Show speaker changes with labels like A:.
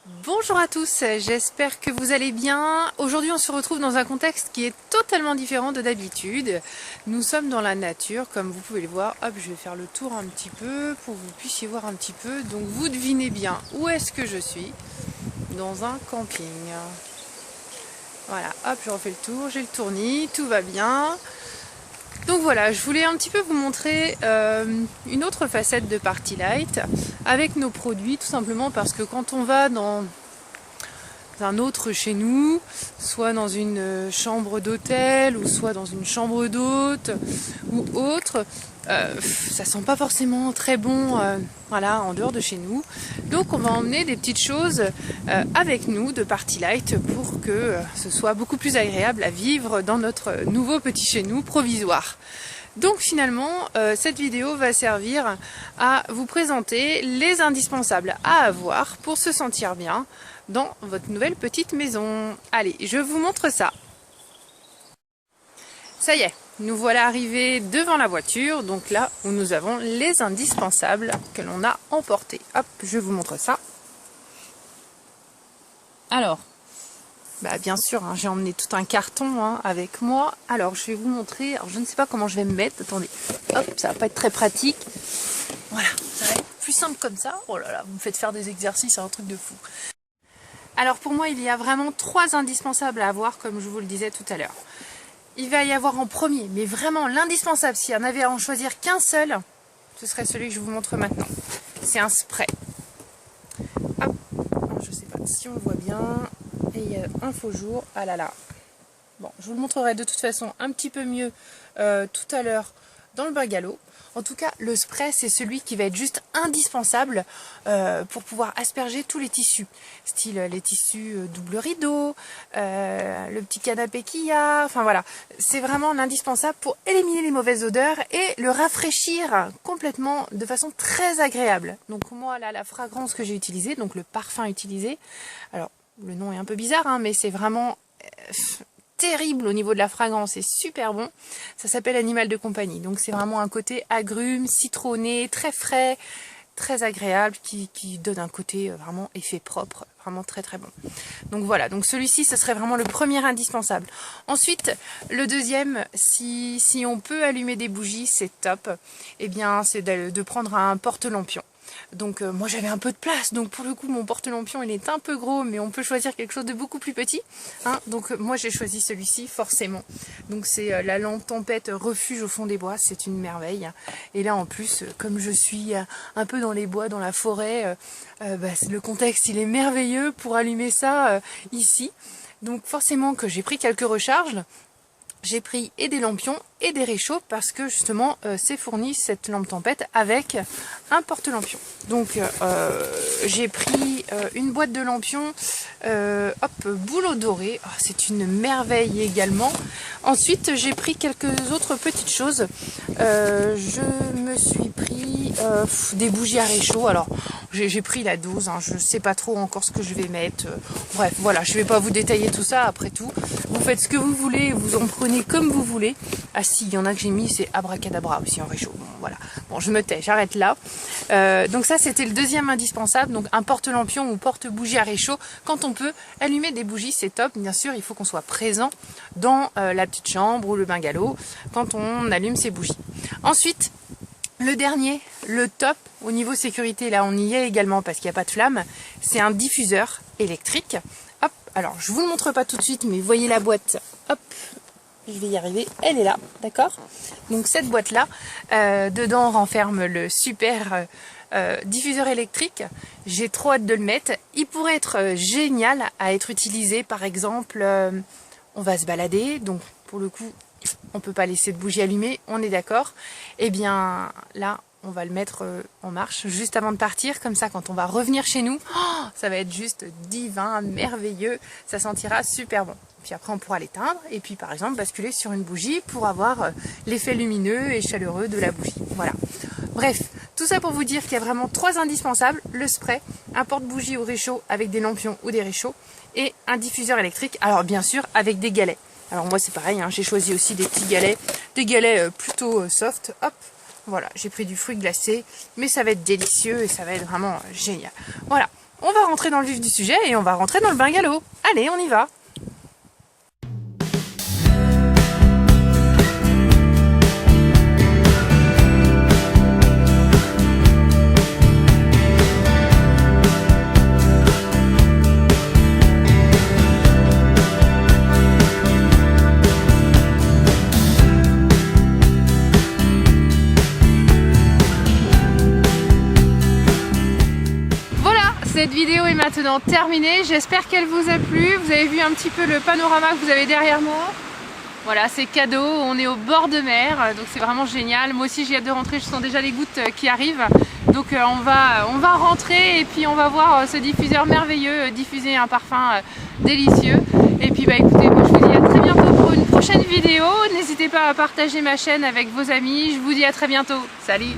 A: Bonjour à tous, j'espère que vous allez bien. Aujourd'hui on se retrouve dans un contexte qui est totalement différent de d'habitude. Nous sommes dans la nature, comme vous pouvez le voir. Hop, je vais faire le tour un petit peu pour que vous puissiez voir un petit peu. Donc vous devinez bien où est-ce que je suis. Dans un camping. Voilà, hop, je refais le tour, j'ai le tournis, tout va bien. Donc voilà, je voulais un petit peu vous montrer une autre facette de Party Light avec nos produits, tout simplement parce que quand on va dans un autre chez nous, soit dans une chambre d'hôtel ou soit dans une chambre d'hôte ou autre, ça sent pas forcément très bon voilà, en dehors de chez nous. Donc on va emmener des petites choses avec nous de Party Light pour que ce soit beaucoup plus agréable à vivre dans notre nouveau petit chez nous provisoire. Donc finalement, cette vidéo va servir à vous présenter les indispensables à avoir pour se sentir bien dans votre nouvelle petite maison. Allez, je vous montre ça. Ça y est, nous voilà arrivés devant la voiture, donc là où nous avons les indispensables que l'on a emportés. Hop, je vous montre ça. Alors, bien sûr, hein, j'ai emmené tout un carton avec moi. Alors, je vais vous montrer. Alors, je ne sais pas comment je vais me mettre. Attendez, hop, ça va pas être très pratique. Voilà, ça va être plus simple comme ça. Oh là là, vous me faites faire des exercices, c'est un truc de fou. Alors, pour moi, il y a vraiment 3 indispensables à avoir, comme je vous le disais tout à l'heure. Il va y avoir en premier, mais vraiment l'indispensable, s'il y en avait à en choisir qu'un seul, ce serait celui que je vous montre maintenant. C'est un spray. Hop, alors, je sais pas si on le voit bien. Et il y a un faux jour. Ah là là. Bon, je vous le montrerai de toute façon un petit peu mieux tout à l'heure dans le bungalow. En tout cas, le spray, c'est celui qui va être juste indispensable pour pouvoir asperger tous les tissus. Style les tissus double rideau, le petit canapé qu'il y a. Enfin voilà, c'est vraiment l'indispensable pour éliminer les mauvaises odeurs et le rafraîchir complètement de façon très agréable. Donc moi, là, la fragrance que j'ai utilisée, donc le parfum utilisé, alors le nom est un peu bizarre, hein, mais c'est vraiment terrible au niveau de la fragrance, c'est super bon. Ça s'appelle Animal de compagnie, donc c'est vraiment un côté agrume, citronné, très frais, très agréable, qui donne un côté vraiment effet propre, vraiment très très bon. Donc voilà, donc celui-ci, ce serait vraiment le premier indispensable. Ensuite, le deuxième, si on peut allumer des bougies, c'est top. Eh bien, c'est de prendre un porte-lampion. Donc moi j'avais un peu de place, donc pour le coup mon porte-lampion il est un peu gros, mais on peut choisir quelque chose de beaucoup plus petit, hein. Donc moi j'ai choisi celui-ci forcément. Donc c'est la lampe tempête refuge au fond des bois, c'est une merveille. Et là en plus, comme je suis un peu dans les bois, dans la forêt, le contexte il est merveilleux pour allumer ça ici. Donc forcément que j'ai pris quelques recharges. J'ai pris et des lampions et des réchauds parce que justement c'est fourni cette lampe tempête avec un porte-lampion. Donc j'ai pris une boîte de lampions, bouleau doré, oh, c'est une merveille également. Ensuite j'ai pris quelques autres petites choses. Je me suis pris des bougies à réchaud. Alors j'ai pris la dose, hein, je ne sais pas trop encore ce que je vais mettre. Bref, voilà, je ne vais pas vous détailler tout ça. Après tout, vous faites ce que vous voulez, vous en prenez comme vous voulez. Ah si, il y en a que j'ai mis, c'est abracadabra aussi en réchaud. Bon, voilà. Bon, je me tais, j'arrête là. Donc ça, c'était le deuxième indispensable. Donc un porte-lampion ou porte-bougie à réchaud. Quand on peut allumer des bougies, c'est top. Bien sûr, il faut qu'on soit présent dans la petite chambre ou le bungalow quand on allume ces bougies. Ensuite, le dernier, le top, au niveau sécurité, là on y est également parce qu'il n'y a pas de flamme, c'est un diffuseur électrique. Hop, alors je vous le montre pas tout de suite, mais voyez la boîte, hop, je vais y arriver, elle est là, d'accord? Donc cette boîte-là, dedans on renferme le super diffuseur électrique. J'ai trop hâte de le mettre. Il pourrait être génial à être utilisé, par exemple, on va se balader, donc pour le coup, on peut pas laisser de bougie allumée, on est d'accord. Eh bien là, on va le mettre en marche juste avant de partir, comme ça quand on va revenir chez nous, oh, ça va être juste divin, merveilleux, ça sentira super bon. Puis après on pourra l'éteindre et puis par exemple basculer sur une bougie pour avoir l'effet lumineux et chaleureux de la bougie. Voilà. Bref, tout ça pour vous dire qu'il y a vraiment 3 indispensables, le spray, un porte-bougie au réchaud avec des lampions ou des réchauds et un diffuseur électrique, alors bien sûr avec des galets. Alors moi c'est pareil, hein, j'ai choisi aussi des petits galets, des galets plutôt soft, hop, voilà, j'ai pris du fruit glacé, mais ça va être délicieux et ça va être vraiment génial. Voilà, on va rentrer dans le vif du sujet et on va rentrer dans le bungalow. Allez, on y va. Cette vidéo est maintenant terminée, j'espère qu'elle vous a plu. Vous avez vu un petit peu le panorama que vous avez derrière moi. Voilà, c'est cadeau, on est au bord de mer, donc c'est vraiment génial. Moi aussi j'ai hâte de rentrer, je sens déjà les gouttes qui arrivent. Donc on va rentrer et puis on va voir ce diffuseur merveilleux diffuser un parfum délicieux. Et puis bah écoutez, moi je vous dis à très bientôt pour une prochaine vidéo. N'hésitez pas à partager ma chaîne avec vos amis, je vous dis à très bientôt. Salut!